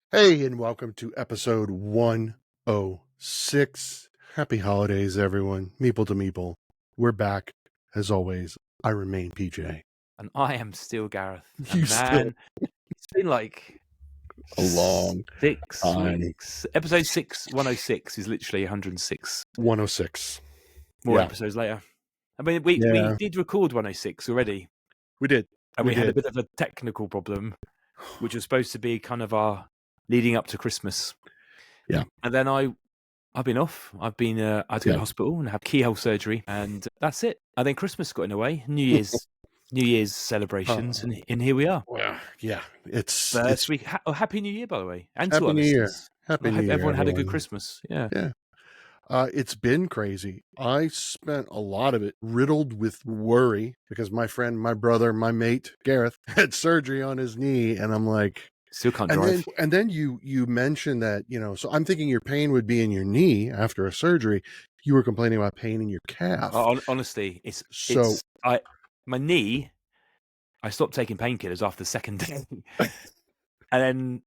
Hey, and welcome to episode 106. Happy holidays, everyone. Meeple to Meeple. We're back. As always, I remain PJ. And I am still Gareth. You And man, it's been like a long 6 time. weeks. Episode 106 is literally 106 106. more Yeah. episodes later. I mean, we did record 106 already. We did. And we had a bit of a technical problem, which was supposed to be kind of our leading up to Christmas. Yeah. And then I've been off. I had to go to the hospital and have keyhole surgery, and that's it. And then Christmas got in the way. New Year's celebrations, and here we are. Well, yeah, it's first week. Happy New Year, by the way, and Happy to our New Year. listeners. Happy I New hope Year, everyone had a good everyone. Christmas. Yeah. It's been crazy. I spent a lot of it riddled with worry because my friend, my brother, my mate, Gareth, had surgery on his knee, and I'm like, still can't drive. And then you mentioned that, so I'm thinking your pain would be in your knee after a surgery. You were complaining about pain in your calf. Honestly, my knee. I stopped taking painkillers after the second day, and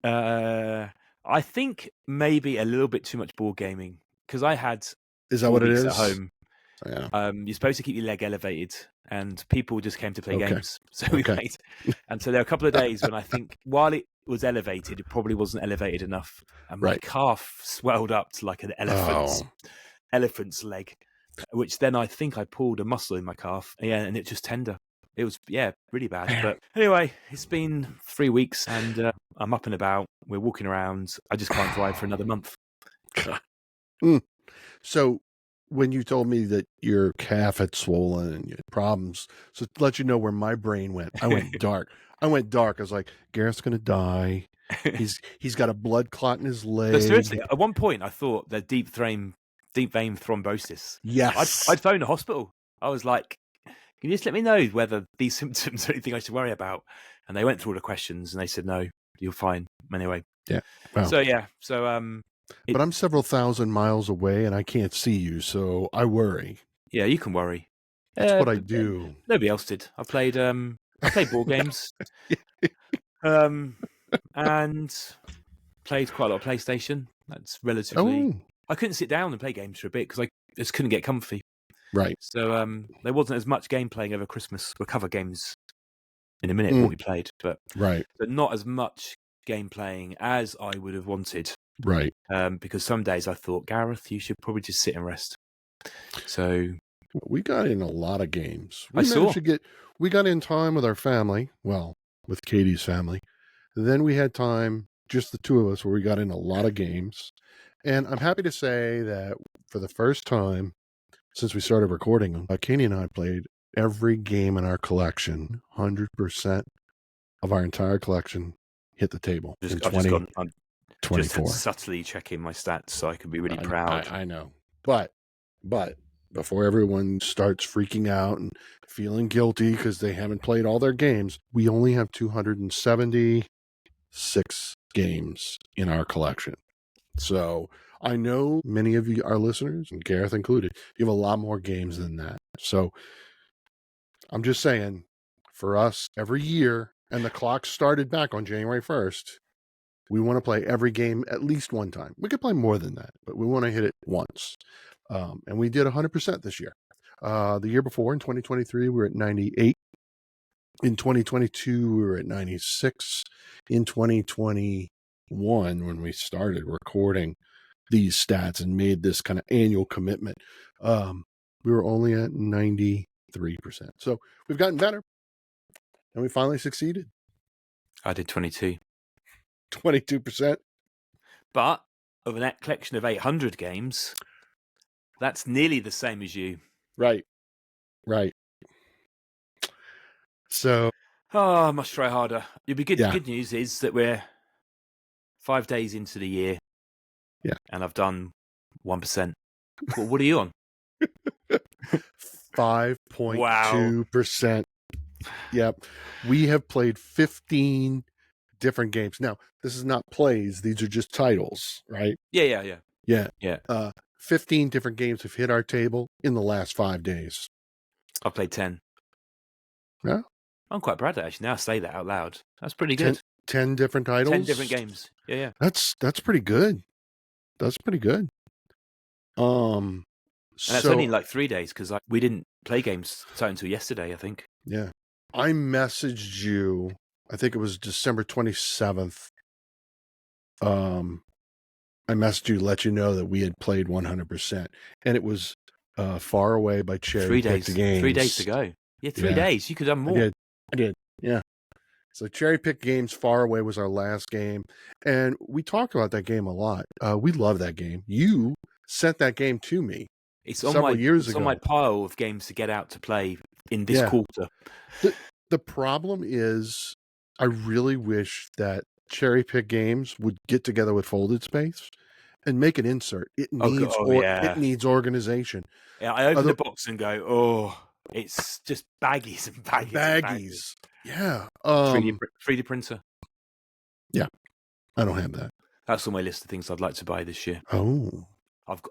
then I think maybe a little bit too much board gaming because I had. Is that what it is? At home. Yeah. You're supposed to keep your leg elevated, and people just came to play games. So we played. And so there were a couple of days when I think while it was elevated, it probably wasn't elevated enough. And my calf swelled up to like an elephant's leg, which then I think I pulled a muscle in my calf. Yeah, and it just tender. It was, really bad. But anyway, it's been 3 weeks and I'm up and about. We're walking around. I just can't drive for another month. So when you told me that your calf had swollen and you had problems, so to let you know where my brain went, I went dark. I was like, Gareth's going to die. He's got a blood clot in his leg. But seriously, at one point I thought that deep vein thrombosis. Yes. I'd phone the hospital. I was like, can you just let me know whether these symptoms are anything I should worry about? And they went through all the questions and they said, no, you're fine. Anyway. Yeah. Wow. But I'm several thousand miles away and I can't see you, so I worry. Yeah, you can worry. That's what I do. Nobody else did. I played board games. And played quite a lot of PlayStation. That's relatively. I couldn't sit down and play games for a bit because I just couldn't get comfy. Right. So there wasn't as much game playing over Christmas. We'll cover games in a minute what we played, but not as much game playing as I would have wanted. Right. Because some days I thought, Gareth, you should probably just sit and rest. So we got in a lot of games. We got in time with our family. Well, with Katie's family. Then we had time, just the two of us, where we got in a lot of games. And I'm happy to say that for the first time since we started recording them, Katie and I played every game in our collection. 100% of our entire collection hit the table in 2024. Just subtly checking my stats so I could be really proud. I know. But before everyone starts freaking out and feeling guilty because they haven't played all their games, we only have 276 games in our collection. So I know many of you, our listeners, and Gareth included, you have a lot more games than that. So I'm just saying, for us, every year, and the clock started back on January 1st, we want to play every game at least one time. We could play more than that, but we want to hit it once. And we did 100% this year. The year before, in 2023, we were at 98. In 2022, we were at 96. In 2021, when we started recording these stats and made this kind of annual commitment, we were only at 93%. So we've gotten better, and we finally succeeded. I did 22. 22%. But of a net collection of 800 games, that's nearly the same as you. Right. So, I must try harder. You'll be good. Yeah. Good news is that we're 5 days into the year. Yeah. And I've done 1%. Well, what are you on? 5.2%. Yep. We have played 15 different games. Now, this is not plays. These are just titles, right? Yeah. 15 different games have hit our table in the last 5 days. I've played 10. Yeah. I'm quite proud of that, actually. Now I say that out loud. That's pretty good. 10 different titles? 10 different games. Yeah. That's pretty good. That's pretty good. And that's only in like 3 days because we didn't play games until yesterday, I think. Yeah. I messaged you, I think it was December 27th. I messaged you to let you know that we had played 100%. And it was Far Away by Cherry Picked Games. 3 days to go. Yeah, 3 days. You could have done more. I did. Yeah. So Cherry Picked Games, Far Away was our last game. And we talked about that game a lot. We love that game. You sent that game to me several years ago. It's on my pile of games to get out to play in this quarter. The problem is I really wish that Cherry Pick Games would get together with Folded Space and make an insert. It needs organization. Yeah, I open the box and go, oh, it's just baggies and baggies. And baggies. Yeah. 3D printer. Yeah. I don't have that. That's on my list of things I'd like to buy this year. Oh.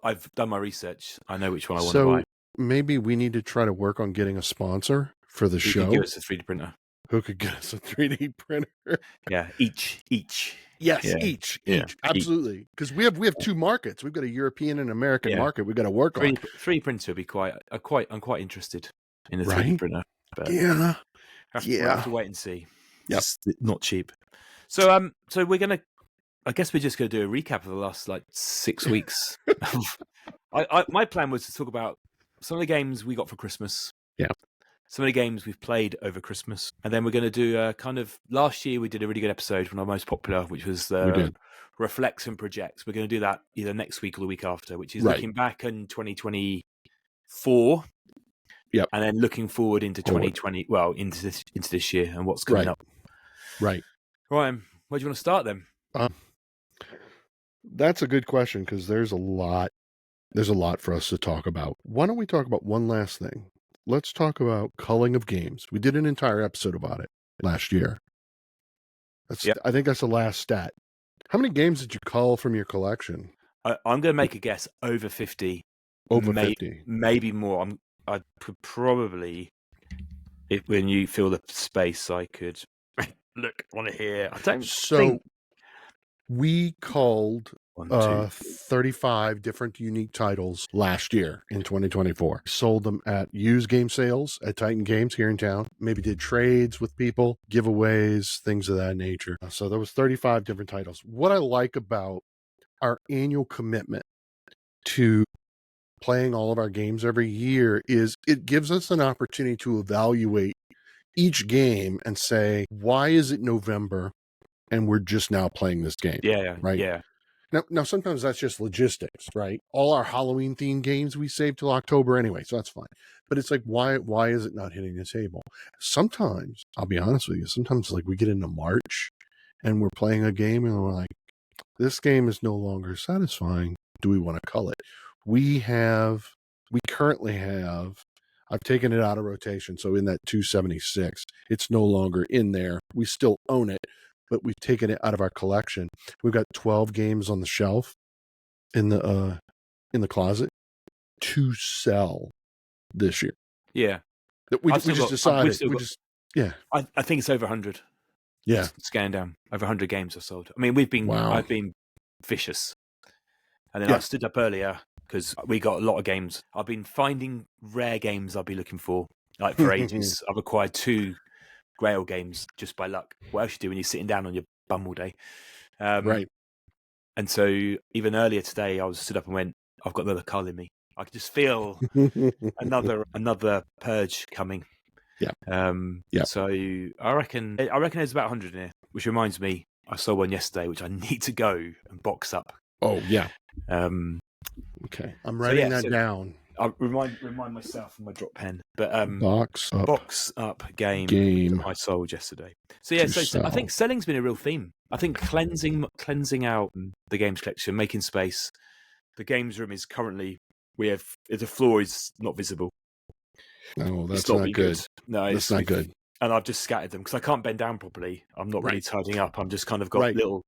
I've done my research. I know which one I want to buy. Maybe we need to try to work on getting a sponsor for the show. Who could give us a 3D printer? Who could get us a 3D printer? Yeah, each. Yes, yeah. each. Absolutely. Because we have two markets. We've got a European and American market we've got to work on. 3D printer would be I'm quite interested in the 3D printer. But yeah. We'll have to wait and see. Yep. It's not cheap. So we're gonna. I guess we're just going to do a recap of the last 6 weeks. My plan was to talk about some of the games we got for Christmas. Yeah. Some of the games we've played over Christmas. And then we're going to do last year we did a really good episode, one of our most popular, which was Reflects and Projects. We're going to do that either next week or the week after, which is looking back in 2024. Yep. And then looking forward into 2020, into this year and what's coming up. Right. Ryan, where do you want to start then? That's a good question because there's a lot for us to talk about. Why don't we talk about one last thing? Let's talk about culling of games. We did an entire episode about it last year. I think that's the last stat. How many games did you cull from your collection? I'm going to make a guess over 50. Over 50. Maybe more. I could probably, when you fill the space, I could look on here. I don't think... We culled 35 different unique titles last year in 2024. Sold them at used game sales at Titan Games here in town. Maybe did trades with people, giveaways, things of that nature. So there was 35 different titles. What I like about our annual commitment to playing all of our games every year is it gives us an opportunity to evaluate each game and say, why is it November? And we're just now playing this game. Yeah. Right. Yeah. Now sometimes that's just logistics, right? All our Halloween themed games we save till October anyway, so that's fine. But it's like, why is it not hitting the table? Sometimes, I'll be honest with you, sometimes we get into March and we're playing a game and we're like, this game is no longer satisfying. Do we want to cull it? We currently have, I've taken it out of rotation. So in that 276, it's no longer in there. We still own it, but we've taken it out of our collection. We've got 12 games on the shelf in the closet to sell this year. Yeah. We just decided. I think it's over 100. Yeah. Scan down. Over 100 games are sold. I mean, I've been vicious. And then I stood up earlier because we got a lot of games. I've been finding rare games I'll be looking for for ages. I've acquired 2 Grail games just by luck. What else you do when you're sitting down on your bum all day? Right. And so even earlier today, I stood up and went, I've got another cull in me. I could just feel another purge coming. Yeah. So I reckon there's about 100 in here, which reminds me, I saw one yesterday, which I need to go and box up. Oh, yeah. Okay. I'm writing that down. I'll remind myself of my drop pen. But box up game that I sold yesterday. So I think selling's been a real theme. I think cleansing out the games collection, making space. The games room is currently the floor is not visible. No, that's not good. No, that's not good. And I've just scattered them because I can't bend down properly. I'm not really tidying up. I'm just kind of got little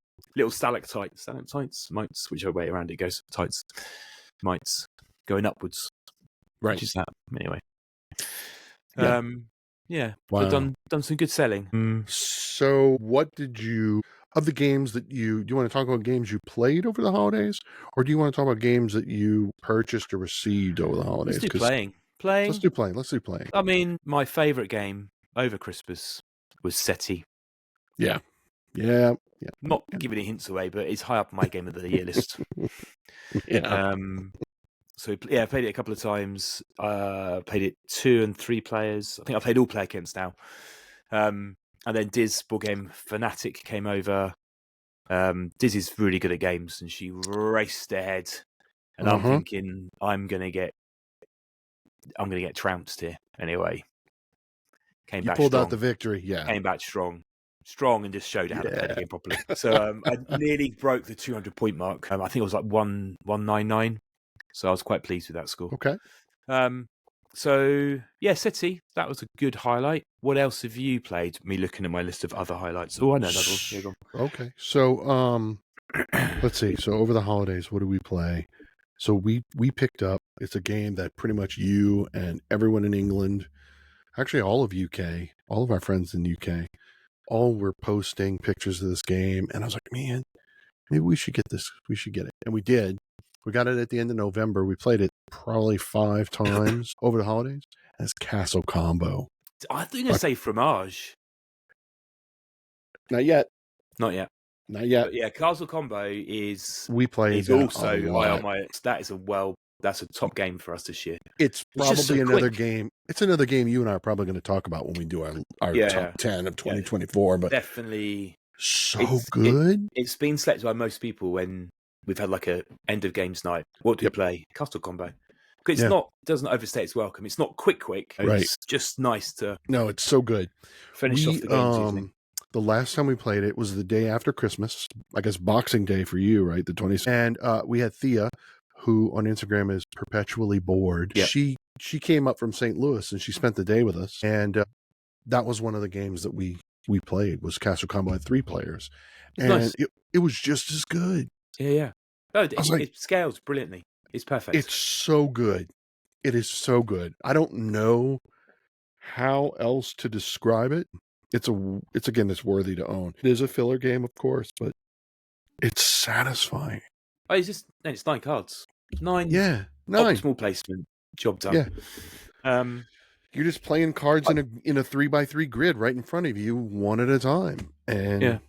stalactites, mites, whichever way around it goes, mites going upwards. Right. Which is that anyway. Yeah. Yeah. Wow. I've done some good selling. So what did you of the games that do you want to talk about games you played over the holidays, or do you want to talk about games that you purchased or received over the holidays? Let's do playing. Let's do playing. Let's do playing. I mean, my favorite game over Christmas was SETI. Yeah. Not giving any hints away, but it's high up on my game of the year list. Yeah. So I played it a couple of times. Played it 2 and 3 players. I think I played all player counts now. And then Diz, board game fanatic, came over. Diz is really good at games, and she raced ahead. And I'm thinking I'm gonna get trounced here anyway. You pulled out the victory. Yeah, came back strong, and just showed how to play the game properly. So I nearly broke the 200-point mark. I think it was like 199. So I was quite pleased with that score. Okay. So yeah, SETI, that was a good highlight. What else have you played? Me looking at my list of other highlights. Oh, I know another one. Okay. So let's see. So over the holidays, what did we play? So we picked up, it's a game that pretty much you and everyone in England, actually all of UK, all of our friends in UK, all were posting pictures of this game. And I was like, man, maybe we should get this. We should get it. And we did. We got it at the end of November. We played it probably 5 times over the holidays. And it's Castle Combo. I think I say Fromage. Not yet. Not yet. Not yet. But yeah, Castle Combo is also high on my. That is that's a top game for us this year. It's probably another game. It's another game you and I are probably going to talk about when we do our top 10 of 2024. But definitely good. It's been selected by most people when we've had like a end of games night. What do you play? Castle Combo. Because it doesn't overstay its welcome. It's not quick. Right. It's just nice to. No, it's so good. Finish off the games. The last time we played it was the day after Christmas, I guess Boxing Day for you, right? The 20th. And we had Thea, who on Instagram is perpetually bored. Yep. She came up from St. Louis and she spent the day with us. And that was one of the games that we played was Castle Combo at 3 players. And nice. It was just as good. Yeah. Oh, it scales brilliantly. It's perfect. It's so good. It is so good. I don't know how else to describe it. It's worthy to own. It is a filler game, of course, but it's satisfying. Oh, it's 9 cards. 9. Yeah, 9. Optimal placement. Job done. Yeah. You're just playing cards in a 3x3 grid right in front of you, one at a time, and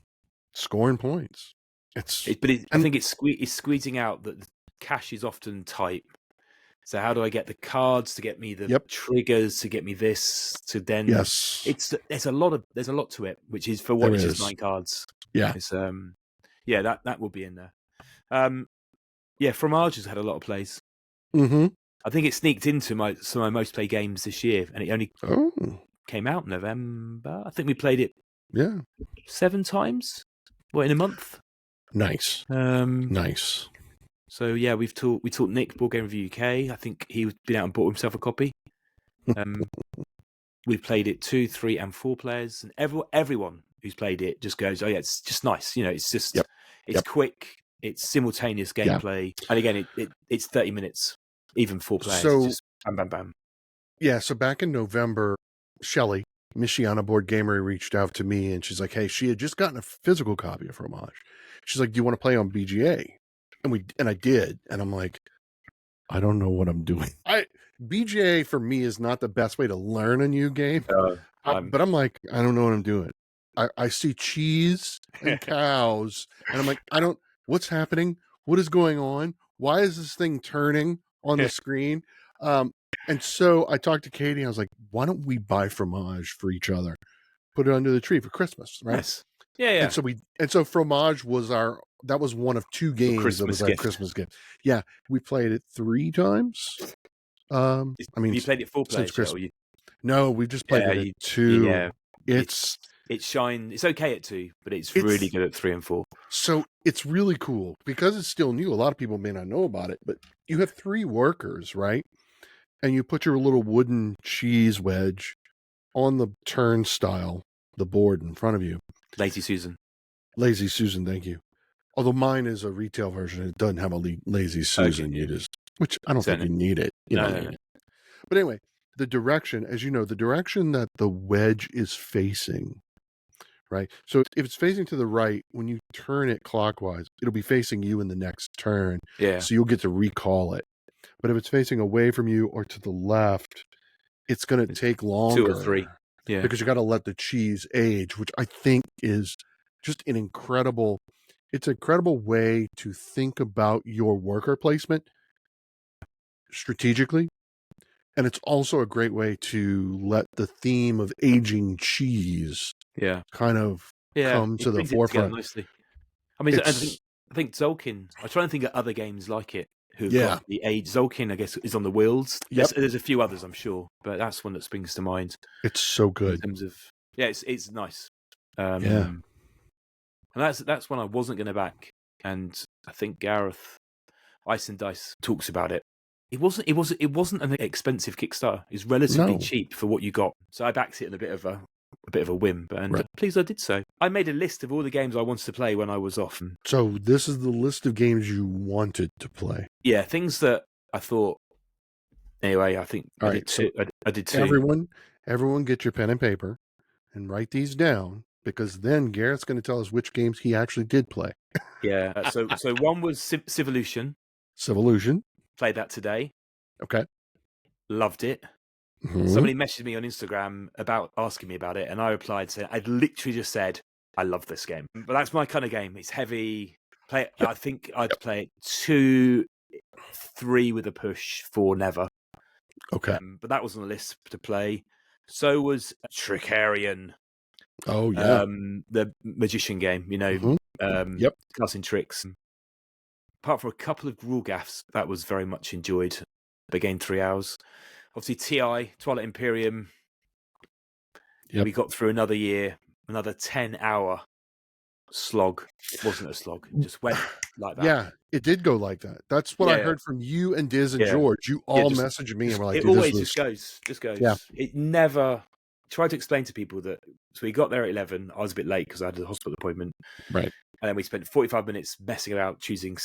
scoring points. I think it's squeezing out that the cash is often tight. So how do I get the cards to get me the triggers to get me this to then? Yes, there's a lot to it, which is for what is just 9 cards. Yeah, it's that will be in there. Fromage has had a lot of plays. Mm-hmm. I think it sneaked into some of my most played games this year, and it only came out in November. I think we played it 7 times. In a month. Nice. Nice. So we taught Nick Board Game Review UK. I think he's been out and bought himself a copy. We've played it 2, 3, and 4 players, and everyone who's played it just goes, "Oh yeah, it's just nice." It's just it's quick, it's simultaneous gameplay, and again, it's 30 minutes, even 4 players. So just bam, bam, bam. Yeah. So back in November, Shelley, Michiana Board Gamer, reached out to me, and she's like, "Hey, she had just gotten a physical copy of Fromage." She's like, "Do you want to play on BGA?" And I did, and I'm like, I don't know what I'm doing. BGA for me is not the best way to learn a new game, but I'm like, I don't know what I'm doing. I see cheese and cows, and I'm like, what's happening? What is going on? Why is this thing turning on the screen? And so I talked to Katie. I was like, why don't we buy Fromage for each other? Put it under the tree for Christmas, right? Yes. Yeah. And so Fromage was that was one of 2 games that was our Christmas gift. Yeah, we played it 3 times. You played it 4 players. No, we just played it at 2. Yeah, it's okay at 2, but it's really good at 3 and 4. So it's really cool because it's still new. A lot of people may not know about it, but you have 3 workers, right? And you put your little wooden cheese wedge on the turnstile, the board in front of you. Lazy Susan, thank you. Although mine is a retail version, it doesn't have a Lazy Susan. Okay. Which I don't think you need it. No. But anyway, the direction, as you know, the direction that the wedge is facing, right? So if it's facing to the right, when you turn it clockwise, it'll be facing you in the next turn. Yeah. So you'll get to recall it. But if it's facing away from you or to the left, it's going to take longer. 2 or 3. Yeah. Because you got to let the cheese age, which I think is just an incredible way to think about your worker placement strategically. And it's also a great way to let the theme of aging cheese kind of come to the forefront. Nicely. I mean, I think Zolkin, I was trying to think of other games like it who've got the age. Zolkin, I guess, is on the wheels. Yep. There's a few others, I'm sure, but that's one that springs to mind. It's so good. In terms of, it's nice. And that's one I wasn't going to back. And I think Gareth, Ice and Dice, talks about it. It wasn't an expensive Kickstarter. It's relatively cheap for what you got. So I backed it in a bit of a whim, and pleased I did so. I made a list of all the games I wanted to play when I was off. So this is the list of games you wanted to play. Yeah, things that I thought. Anyway, I think I did two. I did two. Everyone, get your pen and paper and write these down, because then Gareth's going to tell us which games he actually did play. Yeah. So one was Civolution. Played that today. Okay. Loved it. Mm-hmm. Somebody messaged me on Instagram asking me about it, and I replied saying I'd literally just said I love this game. But that's my kind of game. It's heavy. I think I'd play it 2, 3 with a push, 4 never. Okay. But that was on the list to play. So was Trickarion. Oh yeah. The magician game. Casting tricks. Apart from a couple of rule gaffes, that was very much enjoyed. The game 3 hours. Obviously, TI, Twilight Imperium. Yep. We got through another year, another 10-hour slog. It wasn't a slog. It just went like that. Yeah, it did go like that. That's what I heard from you and Diz and George. You all messaged me and were like, it always just goes. Yeah. It never... Tried to explain to people that... So we got there at 11. I was a bit late because I had a hospital appointment. Right. And then we spent 45 minutes messing about choosing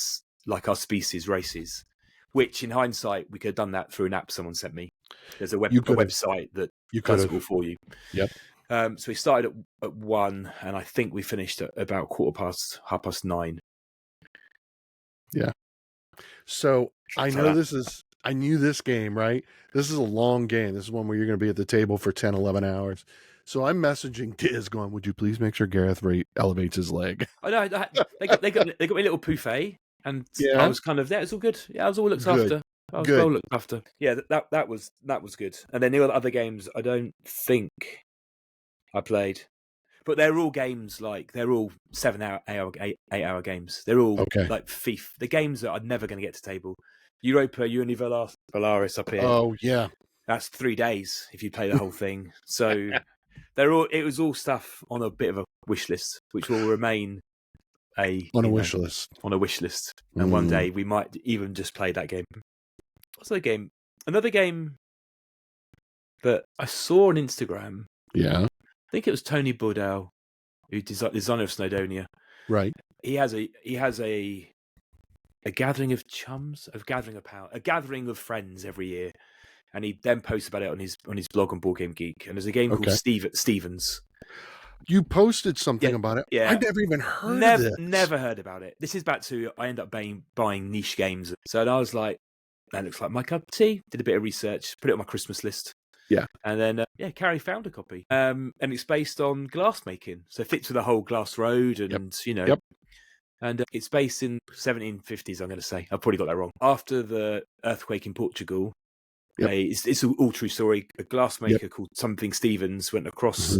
like our species races, which in hindsight, we could have done that through an app someone sent me. There's a website that does it all for you. Yep. So we started at 1, and I think we finished at about 9:15. Yeah. So I knew this game, right? This is a long game. This is one where you're going to be at the table for 10, 11 hours. So I'm messaging Diz going, would you please make sure Gareth elevates his leg? I know. They got me a little buffet. And I was kind of there. It's all good. Yeah, I was all looked after. I was well looked after. Yeah, that was good. And then the other games, I don't think I played, but they're all games they're all 8 hour games. They're all like Thief. The games that I'm never going to get to table. Europa Universalis up here. Oh yeah, that's 3 days if you play the whole thing. So it was all stuff on a bit of a wish list, which will remain. On a wish list. And one day we might even just play that game. What's that game? Another game that I saw on Instagram. Yeah. I think it was Tony Bourdelle, who designer of Snowdonia. Right. He has a gathering of chums, a gathering of friends every year. And he then posts about it on his blog on Board Game Geek. And there's a game called Stevens. You posted something about it. Yeah. I never even heard of this. Never heard about it. This is back to I end up buying niche games. So I was like, that looks like my cup of tea. Did a bit of research, put it on my Christmas list. Yeah. And then, Carrie found a copy. And it's based on glass making. So it fits with the whole glass road and, Yep. And it's based in 1750s, I'm going to say. I've probably got that wrong. After the earthquake in Portugal, it's an all true story. A glassmaker called something Stevens went across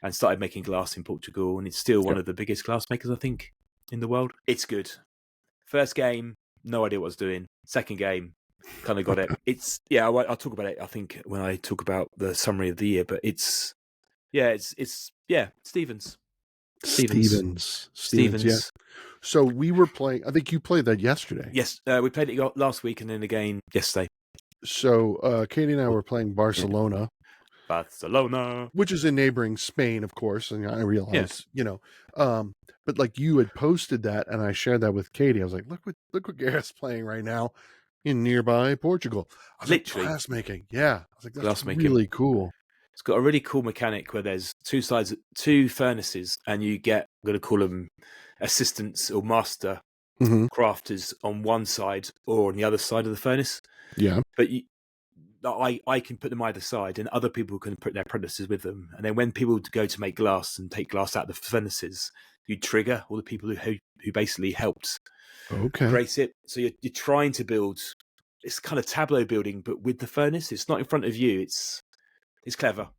and started making glass in Portugal, and it's still one of the biggest glass makers, I think, in the world. It's good. First game, no idea what I was doing. Second game, kind of got it. I'll talk about it, I think, when I talk about the summary of the year, but it's Stevens. Yeah. So we were playing, I think you played that yesterday. Yes, we played it last week and then again yesterday. So Katie and I were playing Barcelona. Which is in neighboring Spain, of course, and I realize, but like you had posted that, and I shared that with Katie. I was like, look what Gareth's playing right now in nearby Portugal. I was literally like, glass making. Yeah, I was like, that's really cool. It's got a really cool mechanic where there's two furnaces, and you get, I'm going to call them assistants or master crafters on one side or on the other side of the furnace. Yeah. But I can put them either side, and other people can put their apprentices with them. And then when people go to make glass and take glass out of the furnaces, you trigger all the people who basically helped create it. So you're trying to build. It's kind of tableau building, but with the furnace. It's not in front of you. It's clever.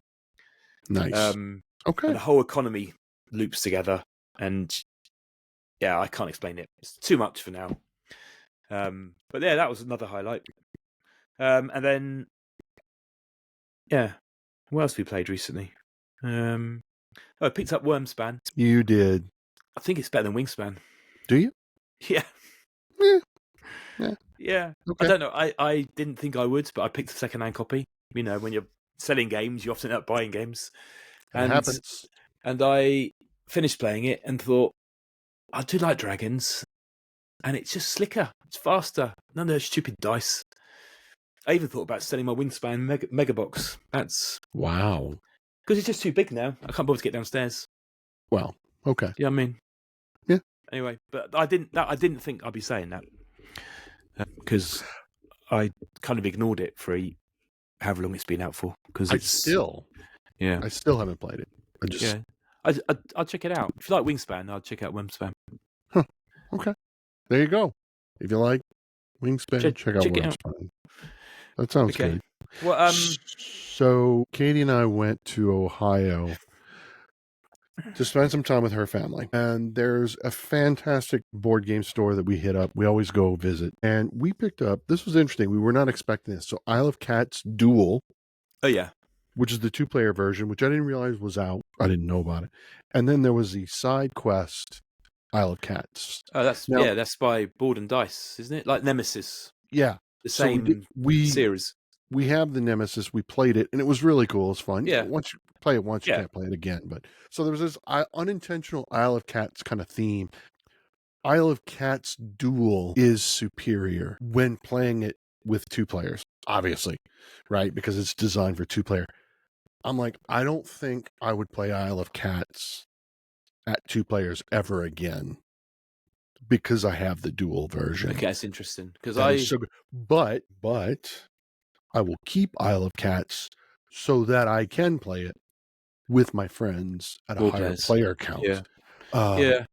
Nice. And the whole economy loops together, and yeah, I can't explain it. It's too much for now. But yeah, that was another highlight. And then, yeah, what else have we played recently? I picked up Wormspan. You did. I think it's better than Wingspan. Do you? Yeah. Yeah. Okay. I don't know. I didn't think I would, but I picked a second-hand copy. You know, when you're selling games, you often end up buying games. It happens. And I finished playing it and thought, I do like dragons, and it's just slicker. It's faster. None of those stupid dice. I even thought about selling my Wingspan mega box. That's wow. Because it's just too big now. I can't bother to get downstairs. Well, okay. You know what I mean? Yeah. Anyway, but I didn't think I'd be saying that because I kind of ignored it for however long it's been out for. Because I still haven't played it. I'll check it out. If you like Wingspan, I'll check out Wormspan. Huh. Okay. There you go. If you like Wingspan, check out Wormspan. That sounds good. Well, so Katie and I went to Ohio to spend some time with her family. And there's a fantastic board game store that we hit up. We always go visit. And we picked up, this was interesting. We were not expecting this. So Isle of Cats Duel. Oh, yeah. Which is the 2-player version, which I didn't realize was out. I didn't know about it. And then there was the side quest Isle of Cats. Oh, that's by Board and Dice, isn't it? Like Nemesis. Yeah. The same series. We have the Nemesis. We played it, and it was really cool. It's fun. Yeah. Once you play it once, you can't play it again. But so there was this unintentional Isle of Cats kind of theme. Isle of Cats Duel is superior when playing it with 2 players, obviously, right? Because it's designed for 2-player. I'm like, I don't think I would play Isle of Cats at 2 players ever again because I have the dual version. Okay, that's interesting. But I will keep Isle of Cats so that I can play it with my friends at a higher player count. Yeah.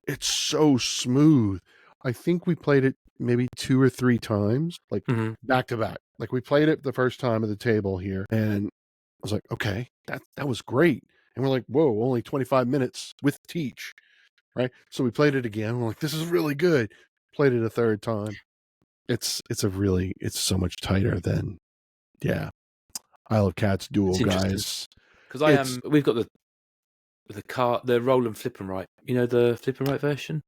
It's so smooth. I think we played it maybe 2 or 3 times, like back to back. Like we played it the first time at the table here, and I was like, okay, that was great. And we're like, whoa, only 25 minutes with Teach, right? So we played it again. We're like, this is really good. Played it a 3rd time. It's so much tighter than, Isle of Cats Duel, guys. Because we've got the roll and flip and write. You know the flip and write version.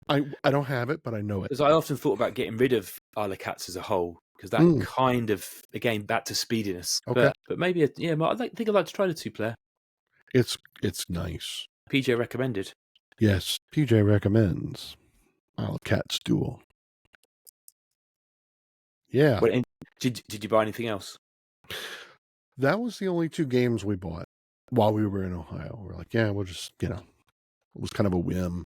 I don't have it, but I know it. Because I often thought about getting rid of Isle of Cats as a whole, because that kind of, again, back to speediness. Okay. But maybe, I think I'd like to try the 2-player. It's nice. PJ recommended. Yes, PJ recommends Isle of Cats Duel. Yeah. Well, did you buy anything else? That was the only 2 games we bought while we were in Ohio. We're like, we'll just, it was kind of a whim.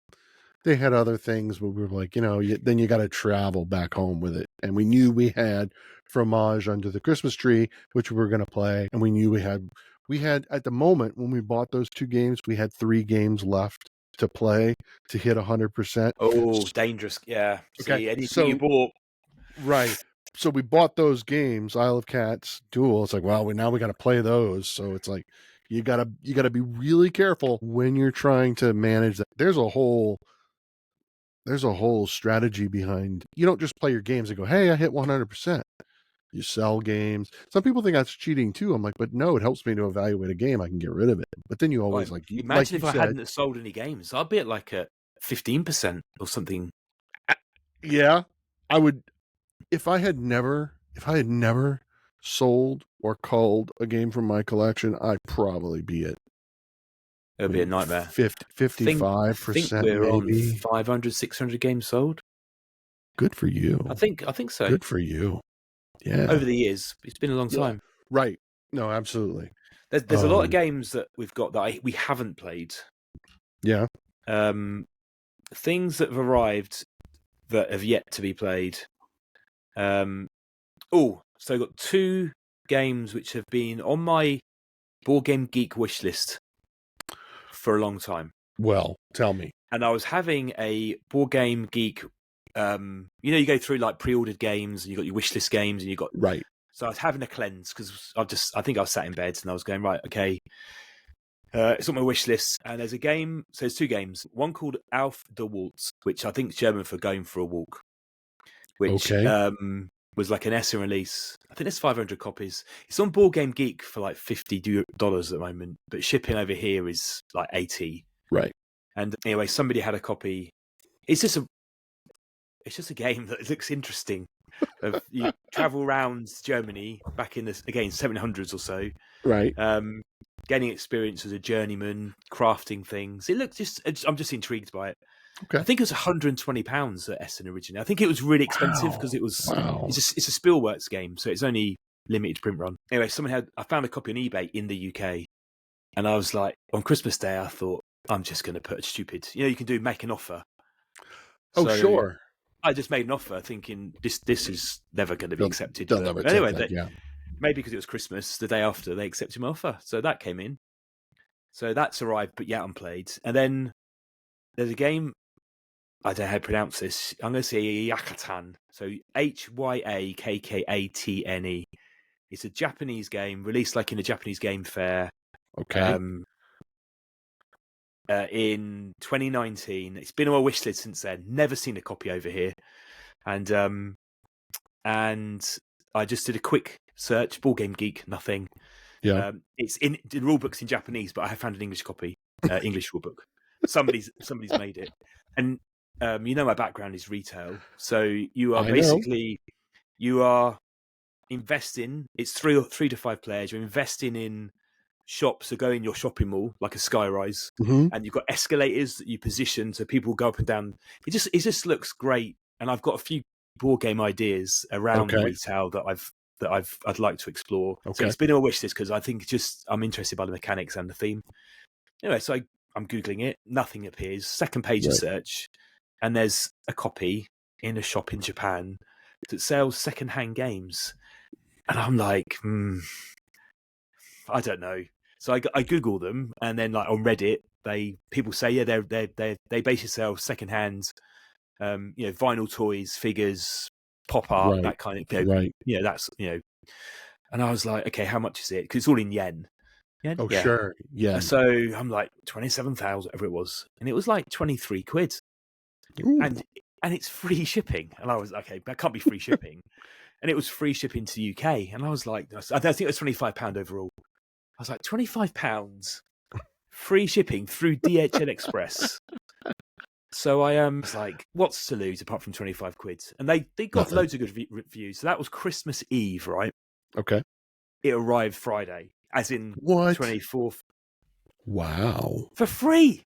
They had other things, but we were like, then you got to travel back home with it. And we knew we had Fromage Under the Christmas Tree, which we were going to play. And we knew we had at the moment when we bought those 2 games, we had 3 games left to play to hit 100%. Oh, dangerous. Yeah. Okay. See, anything you bought. Right. So we bought those games, Isle of Cats Duel. It's like, well, now we got to play those. So it's like, you gotta be really careful when you're trying to manage that. There's a whole strategy behind. You don't just play your games and go, hey, I hit 100%. You sell games. Some people think that's cheating too. I'm like, but no, it helps me to evaluate a game. I can get rid of it. But then you always imagine if I hadn't sold any games, I'd be at like a 15% or something. Yeah, I would. If I had never sold or culled a game from my collection, I'd probably be at. It would be a nightmare. 55%. I think we're on 500, 600 games sold. Good for you. I think so. Good for you. Yeah. Over the years, it's been a long time. Right. No, absolutely. There's a lot of games that we've got that we haven't played. Yeah. Things that have arrived that have yet to be played. So I've got 2 games which have been on my Board Game Geek wish list for a long time. Well, tell me. And I was having a Board Game Geek. You go through like pre-ordered games, and you got your wish list games, and you got right. So I was having a cleanse because I think I was sat in bed and I was going, right, okay. It's on my wish list, and there's a game. So there's 2 games. One called Auf der Waltz, which I think is German for going for a walk, which was like an Essen release. I think there's 500 copies. It's on Board Game Geek for like $50 at the moment, but shipping over here is like $80. Right. And anyway, somebody had a copy. It's just a game that looks interesting. You travel around Germany back in the 1700s or so, right? Gaining experience as a journeyman, crafting things. It looks I'm just intrigued by it. Okay. I think it was £120 at Essen originally. I think it was really expensive because it was. Wow. It's a Spielworks game, so it's only limited print run. Anyway, I found a copy on eBay in the UK, and I was like, on Christmas Day, I thought I'm just going to put a stupid. You can do make an offer. Oh, so, sure. I just made an offer thinking this is never going to be accepted. They'll never accept anyway, that, maybe because it was Christmas, the day after they accepted my offer. So that came in. So that's arrived, but yet unplayed. And then there's a game, I don't know how to pronounce this. I'm going to say Hyakatane. So Hyakkatne. It's a Japanese game released like in a Japanese game fair. Okay. In 2019. It's been on my wish list since then. Never seen a copy over here. And I just did a quick search, Board Game Geek, nothing. Yeah. It's in the rule book's in Japanese, but I have found an English copy, English rule book. Somebody's made it. And my background is retail. So you are you are investing, it's 3 to 5 players, you're investing in shops, so go in your shopping mall like a skyrise, and you've got escalators that you position so people go up and down. It just looks great, and I've got a few board game ideas around retail that I'd like to explore. So it's been on my wish list because I think I'm interested by the mechanics and the theme. Anyway, so I'm googling it, nothing appears. Second page of search, and there's a copy in a shop in Japan that sells secondhand games, and I'm like, I don't know. So I Google them, and then like on Reddit, people say they basically sell secondhand, vinyl toys, figures, pop art, that kind of thing. Right. That's And I was like, okay, how much is it? Because it's all in yen. Oh, sure. Yeah. So I'm like 27,000, whatever it was, and it was like 23 quid, and it's free shipping. And I was okay, that can't be free shipping, and it was free shipping to the UK. And I was like, I think it was £25 overall. I was like, £25 free shipping through DHL Express. So I was like, what's to lose apart from 25 quid? And they got loads of good reviews. So that was Christmas Eve, right? Okay. It arrived Friday, as in what? 24th. Wow. For free.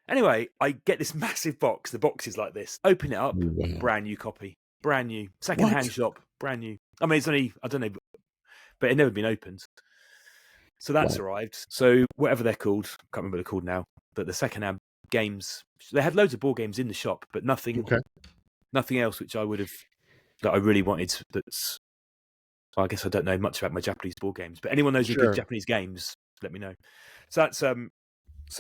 Anyway, I get this massive box. The box is like this. Open it up. Wow. Brand new copy. Brand new. Second-hand shop. Brand new. I mean, it's only, I don't know, but it never been opened. So that's arrived. So whatever they're called, can't remember what they're called now, but the second-hand games, they had loads of board games in the shop, but nothing else which that I really wanted. I guess I don't know much about my Japanese board games, but anyone knows good Japanese games, let me know. So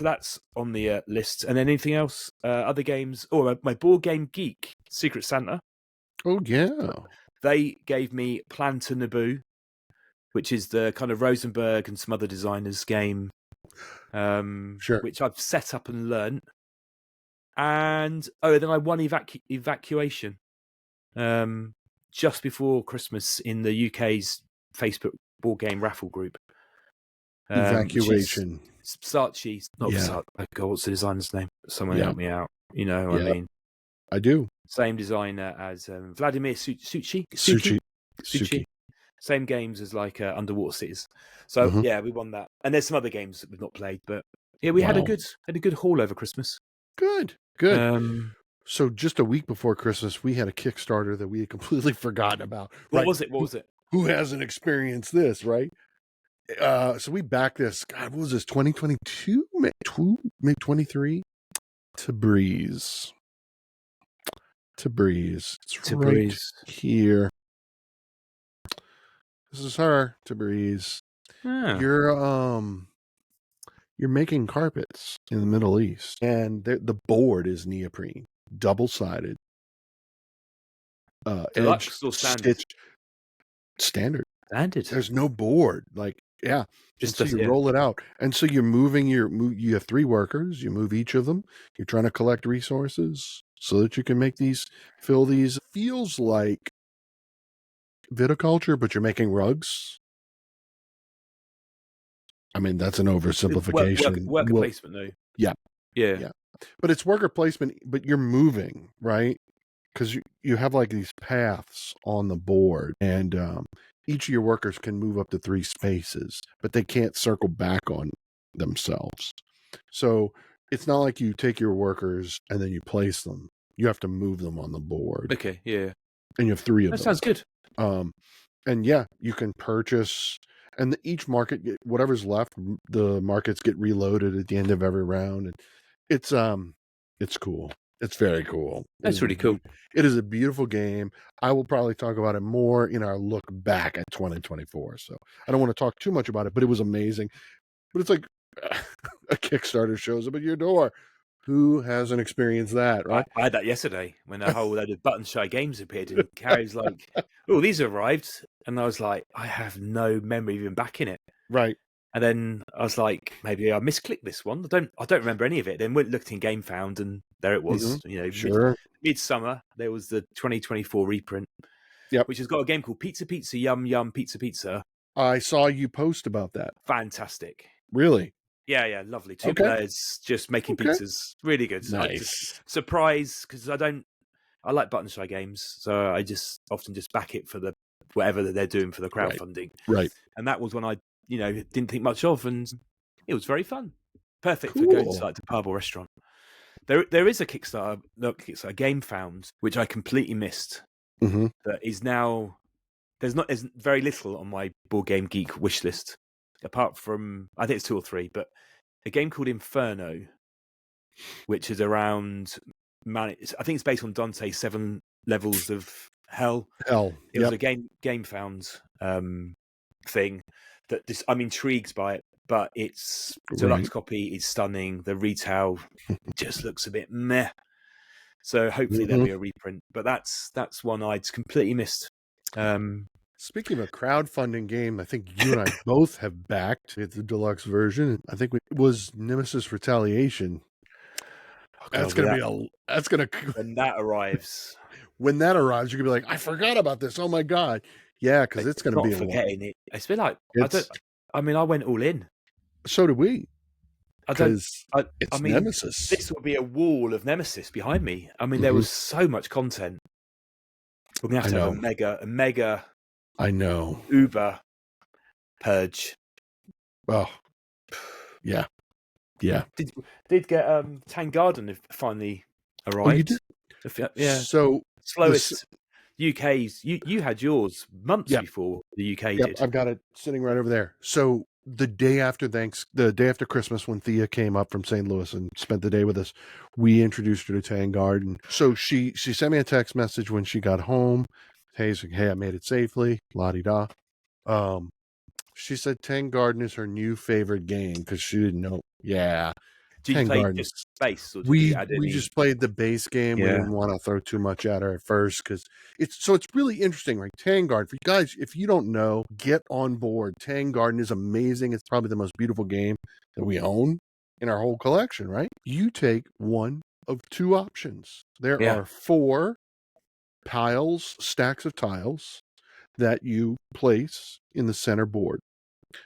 that's on the list. And then anything else? Other games? My Board Game Geek Secret Santa. Oh yeah. They gave me Plan to Naboo, which is the kind of Rosenberg and some other designers game, which I've set up and learnt. And then I won Evacuation just before Christmas in the UK's Facebook board game raffle group. Evacuation. Saatchi. What's the designer's name? Someone help me out. You know what I mean? I do. Same designer as Vladimir Suchi. Same games as like Underwater Cities. So we won that. And there's some other games that we've not played, but we had a good haul over Christmas. Good. So just a week before Christmas, we had a Kickstarter that we had completely forgotten about. What was it? Who hasn't experienced this, right? So we backed this. God, what was this? 2022, maybe 23. Tabriz. It's right here. This is her, Tabriz. Ah. You're making carpets in the Middle East, and the board is neoprene, double-sided, edge Deluxe or standard? stitched. Standard. Standard. There's no board. Like, yeah. Just and so you roll it out. And so you're moving you have 3 workers. You move each of them. You're trying to collect resources so that you can make fill these. Feels like viticulture, but you're making rugs. I mean, that's an oversimplification. Worker placement, though. Yeah. But it's worker placement, but you're moving, right? Because you have like these paths on the board, and each of your workers can move up to 3 spaces, but they can't circle back on themselves. So it's not like you take your workers and then you place them. You have to move them on the board. Okay, yeah. And you have 3 of them. That sounds good. And yeah, you can purchase, and each market, whatever's left, the markets get reloaded at the end of every round. And it's cool. It's very cool. That's really cool. It is a beautiful game. I will probably talk about it more in our look back at 2024. So I don't want to talk too much about it, but it was amazing. But it's like a Kickstarter shows up at your door. Who hasn't experienced that, right? I had that yesterday when a whole load of Button Shy games appeared, and Carrie's like, "Oh, these arrived," and I was like, "I have no memory of even backing it." Right. And then I was like, maybe I misclicked this one. I don't remember any of it. Then went looked in Game Found, and there it was. Mm-hmm. You know, sure. Midsummer. There was the 2024 reprint, which has got a game called Pizza Pizza Yum Yum Pizza Pizza. I saw you post about that. Fantastic. Really? Yeah, lovely. 2 players just making pizzas. Really good. So nice. Surprise, because I like Button Shy games, so I just often just back it for whatever that they're doing for the crowdfunding. Right. And that was one I, didn't think much of, and it was very fun. Perfect for going to like the pub or restaurant. There is a Kickstarter, Game Found, which I completely missed. Mm-hmm. That is now there's very little on my Board Game Geek wish list, apart from I think it's 2 or 3, but a game called Inferno, which is around I think it's based on Dante's 7 levels of hell. It was a Game Found thing that I'm intrigued by it, but its deluxe copy is stunning. The retail just looks a bit meh. So hopefully there'll be a reprint. But that's one I'd completely missed. Speaking of a crowdfunding game, I think you and I both have backed the deluxe version. I think it was Nemesis Retaliation. That's gonna when that arrives. When that arrives, you're gonna be like, I forgot about this. Oh my god, yeah, because it's gonna be forgetting it. It's been like I went all in. So did we. It's Nemesis. This will be a wall of Nemesis behind me. I mean, there was so much content. We're gonna have to have a mega. I know. Uber purge. Oh, yeah. Did get Tang Garden finally arrived? Oh, you did? Yeah. So slowest UK's. You had yours months before the UK did. I've got it sitting right over there. So the day after Christmas, when Thea came up from St. Louis and spent the day with us, we introduced her to Tang Garden. So she sent me a text message when she got home. Hey, I made it safely. La-di-da. She said Tang Garden is her new favorite game because she didn't know. Yeah. Did you play just base? Or did we just played the base game. Yeah. We didn't want to throw too much at her at first because it's really interesting, right? Tang Garden, for you guys, if you don't know, get on board. Tang Garden is amazing. It's probably the most beautiful game that we own in our whole collection, right? You take one of 2 options. There are 4 stacks of tiles that you place in the center board.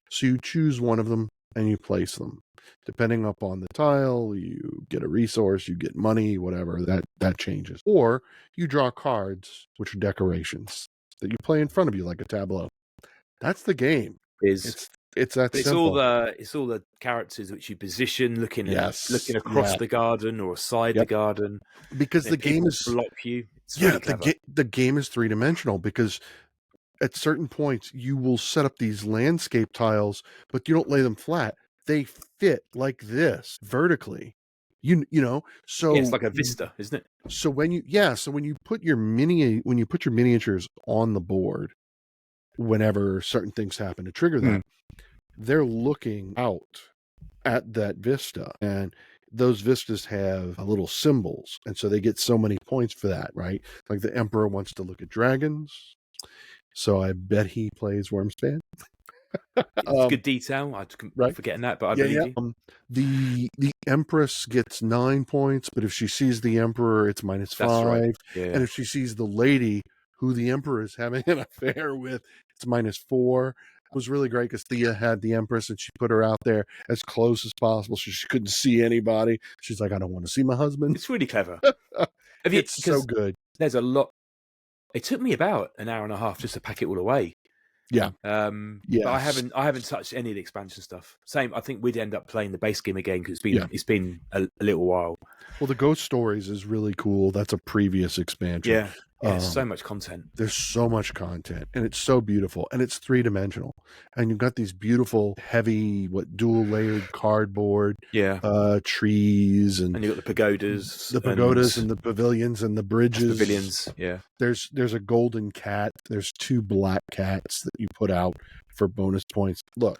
So you choose one of them and you place them. Depending upon the tile, you get a resource, you get money, whatever, that changes. Or you draw cards, which are decorations that you play in front of you like a tableau. That's the game. It's that simple. It's all the characters which you position, looking across the garden or aside the garden. Because the game is block you. The game is 3-dimensional because at certain points, you will set up these landscape tiles, but you don't lay them flat. They fit like this vertically. You know, so it's like a vista, isn't it? So when you put your miniatures on the board, whenever certain things happen to trigger that, they're looking out at that vista, and those vistas have little symbols, and so they get so many points for that, right? Like the Emperor wants to look at dragons, so I bet he plays Wormspan. It's good detail. I'm forgetting that, but I believe you. The Empress gets 9 points, but if she sees the Emperor, it's minus 5. Right. Yeah. And if she sees the lady who the Emperor is having an affair with, it's minus 4. It was really great because Thea had the Empress and she put her out there as close as possible so she couldn't see anybody. She's like, I don't want to see my husband. It's really clever. It's so good. There's a lot. It took me about an hour and a half just to pack it all away. Yeah. But I haven't touched any of the expansion stuff. Same. I think we'd end up playing the base game again because it's been a little while. Well, the Ghost Stories is really cool. That's a previous expansion. Yeah. There's so much content. There's so much content, and it's so beautiful, and it's 3-dimensional. And you've got these beautiful, heavy, dual layered cardboard, trees, and you've got the pagodas, and the pavilions, and the bridges. Pavilions, yeah. There's a golden cat. There's 2 black cats that you put out for bonus points. Look,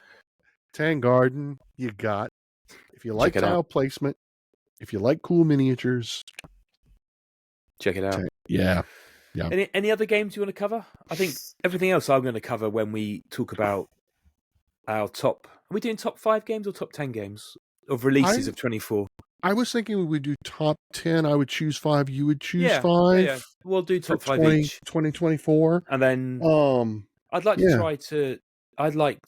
Tang Garden, you got. If you like tile placement, if you like cool miniatures, check it out. Yeah. Any other games you want to cover? I think everything else I'm going to cover when we talk about our top. Are we doing top 5 games or top 10 games of releases of 24? I was thinking we would do top 10. I would choose 5. You would choose 5. Yeah. We'll do top 5 each. 2024. And then I'd like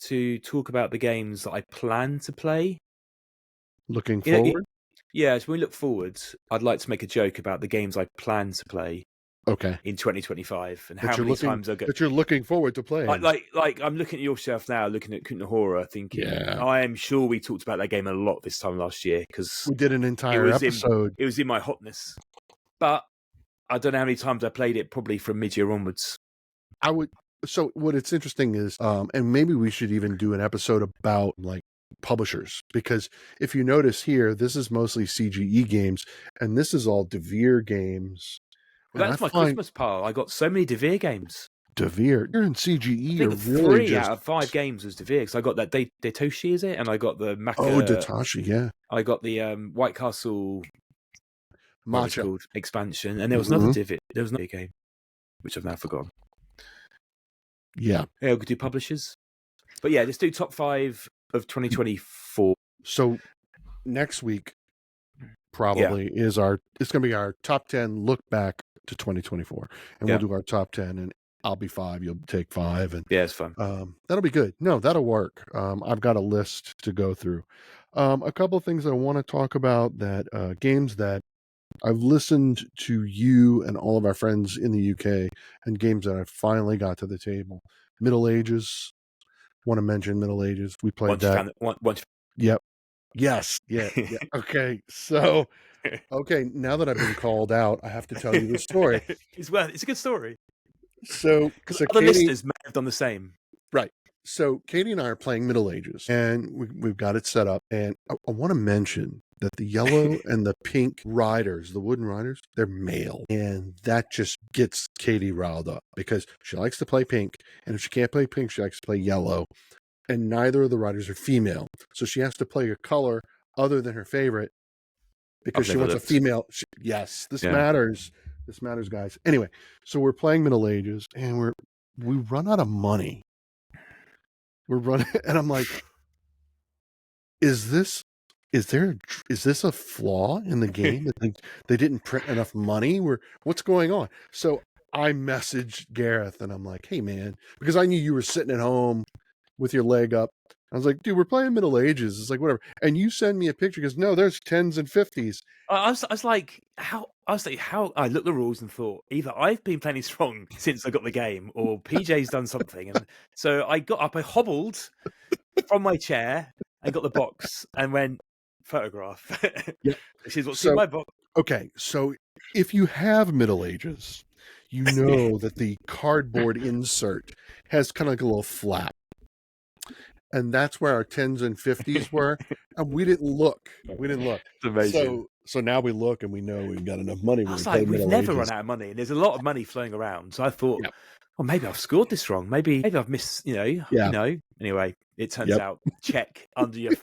to talk about the games that I plan to play. Looking forward? Yeah, as we look forwards, I'd like to make a joke about the games I plan to play. Okay. In 2025, and how many times I go. That you're looking forward to playing. Like I'm looking at your shelf now, looking at Kunahora, thinking, I am sure we talked about that game a lot this time last year because we did an entire episode. It was in my hotness, but I don't know how many times I played it. Probably from mid-year onwards. So what it's interesting is, and maybe we should even do an episode about like publishers, because if you notice here, this is mostly CGE games, and this is all Devere games. Well, that's my Christmas pile. I got so many Devere games. Devere, you're in CGE. I think 3 out of 5 games was Devere. So I got that Detoshi, is it? And I got the Maka. Oh, Detoshi, yeah. I got the White Castle Matcha expansion, and there was another Devere. There was another game, which I've now forgotten. Yeah, we could do publishers, but yeah, let's do top 5 of 2024. So next week probably it's going to be our top 10 look back to 2024, and we'll do our top 10, and I'll be 5, you'll take 5, and it's fun. That'll be good. No, that'll work. I've got a list to go through. A couple of things I want to talk about, that games that I've listened to you and all of our friends in the UK, and games that I finally got to the table. Middle Ages. Want to mention Middle Ages. We played that. Yep. Yes. Yeah. Okay. So, now that I've been called out, I have to tell you the story. It's a good story. So other listeners may have done the same. Right. So Katie and I are playing Middle Ages, and we've got it set up. And I want to mention that the yellow and the pink riders, the wooden riders, they're male. And that just gets Katie riled up because she likes to play pink. And if she can't play pink, she likes to play yellow. And neither of the riders are female. So she has to play a color other than her favorite because she wants a female. This matters. This matters, guys. Anyway, so we're playing Middle Ages, and we run out of money. We're running, and I'm like, is this a flaw in the game? They didn't print enough money? What's going on? So I messaged Gareth, and I'm like, hey man, because I knew you were sitting at home with your leg up. I was like, dude, we're playing Middle Ages. It's like, whatever. And you send me a picture because no, there's 10s and 50s. I was like, how? I looked at the rules and thought, either I've been playing this wrong since I got the game, or PJ's done something. And so I got up, I hobbled from my chair and got the box and went, photograph. Yeah. This is what's in my box. Okay, so if you have Middle Ages, you know that the cardboard insert has kind of like a little flap. And that's where our 10s and 50s were. And we didn't look. It's amazing. So now we look and we know we've got enough money. I was like, we've never run out of money. And there's a lot of money flowing around. So I thought, well, maybe I've scored this wrong. Maybe I've missed, you know. Anyway, it turns out, check under your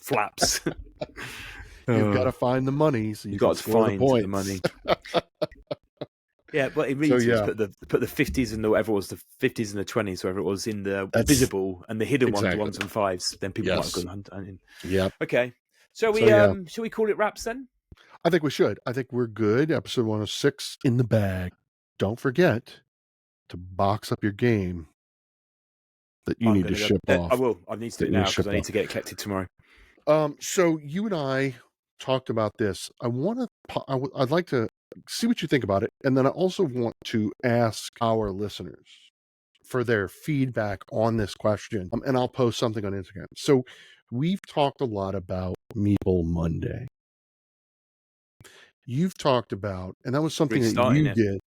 flaps. You've got to find the money. So you've got to find the money. Yeah, well, it really is. Put the 50s and whatever it was, the 50s and the 20s, whatever it was, in the visible, and the hidden ones, 1s and 5s. Then people might have gone hunting. Yeah. Okay. Shall we call it wraps then? I think we should. I think we're good. Episode 106 in the bag. Don't forget to box up your game that you need to ship off. I will. I need to do it now because I need to get it collected tomorrow. So you and I talked about this. I'd like to see what you think about it. And then I also want to ask our listeners for their feedback on this question. And I'll post something on Instagram. So we've talked a lot about Meeple Monday. You've talked about, and that was something that you did.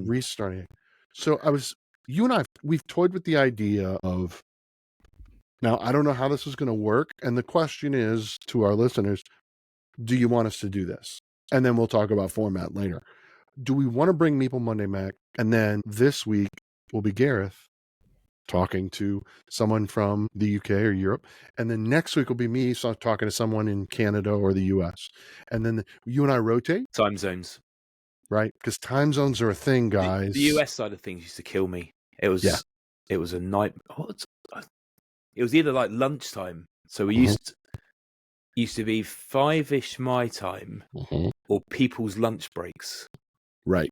Restarting it. So you and I, we've toyed with the idea of, now I don't know how this is going to work. And the question is to our listeners, do you want us to do this? And then we'll talk about format later. Do we want to bring Meeple Monday back? And then this week will be Gareth talking to someone from the UK or Europe. And then next week will be me talking to someone in Canada or the US. And then you and I rotate. Time zones. Right? Because time zones are a thing, guys. The US side of things used to kill me. It was a night. It was either like lunchtime. So we used to be 5-ish my time or people's lunch breaks. Right.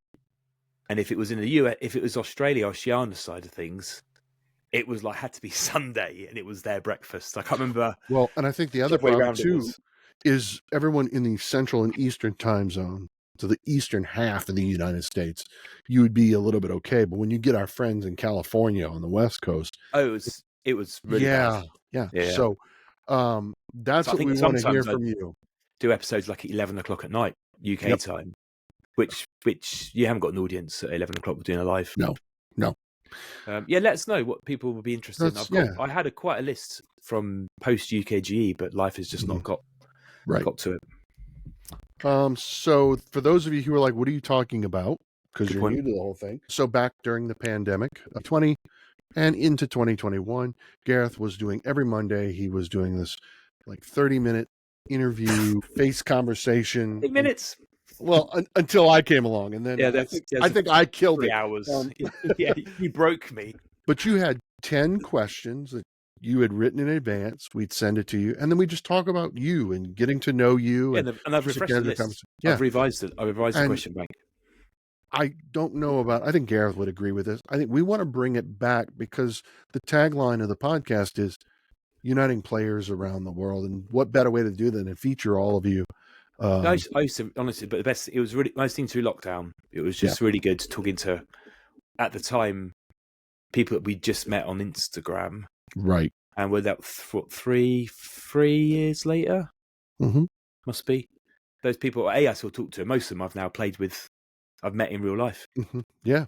And if it was in the US, if it was Australia, Oceania side of things, it was like had to be Sunday and it was their breakfast. I can't remember. Well, and I think the other problem too is everyone in the central and eastern time zone, so the eastern half of the United States, you would be a little bit okay. But when you get our friends in California on the West Coast, it was really bad. Yeah. So that's what we want to hear from you. Do episodes like at 11 o'clock at night UK time, which you haven't got an audience at 11 o'clock doing a live. No. Let us know what people would be interested in. I had quite a list from post UKGE, but life has just not got to it. So for those of you who are like, what are you talking about? Because you're new to the whole thing. So back during the pandemic of 20 and into 2021, Gareth was doing every Monday. He was doing this like 30-minute interview, face conversation. 8 minutes. Well, until I came along, and then I think I killed 3 it. Hours. You broke me. But you had 10 questions that you had written in advance. We'd send it to you, and then we just talk about you and getting to know you. And I've refreshed the list. I've revised it. I revised the question bank. I don't know about. I think Gareth would agree with this. I think we want to bring it back because the tagline of the podcast is uniting players around the world, and what better way to do that than to feature all of you. I used to, honestly, but the best, it was really nice thing through lockdown. It was just really good talking to, at the time, people that we just met on Instagram. Right. And we're that, 3 years later? Must be. Those people, I still talk to. Most of them I've now played with, I've met in real life. Yeah.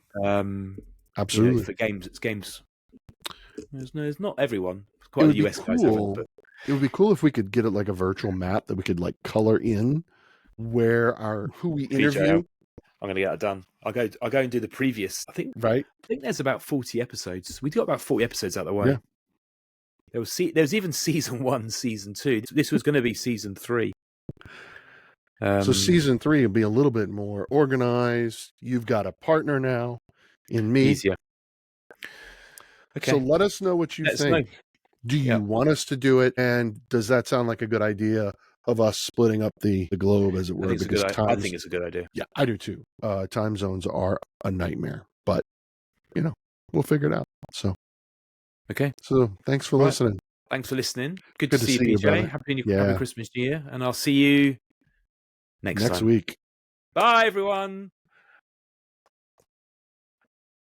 Absolutely. For games, it's games. There's not everyone. It's quite a US guys haven't, but it would be cool if we could get it like a virtual map that we could like color in who we interview. I'm going to get that done. I'll go and do the previous. I think there's about 40 episodes. We got about 40 episodes out of the way. Yeah. There was even season 1, season 2. This was going to be season 3. So season 3 will be a little bit more organized. You've got a partner now in me. Easier. Okay. So let us know what you think. Do you want us to do it? And does that sound like a good idea of us splitting up the globe, as it were? I think it's a good idea. Yeah, I do too. Time zones are a nightmare, but we'll figure it out. So, okay. So thanks for listening. Thanks for listening. Good to see you, PJ. Happy Christmas, New Year, and I'll see you next week. Bye, everyone.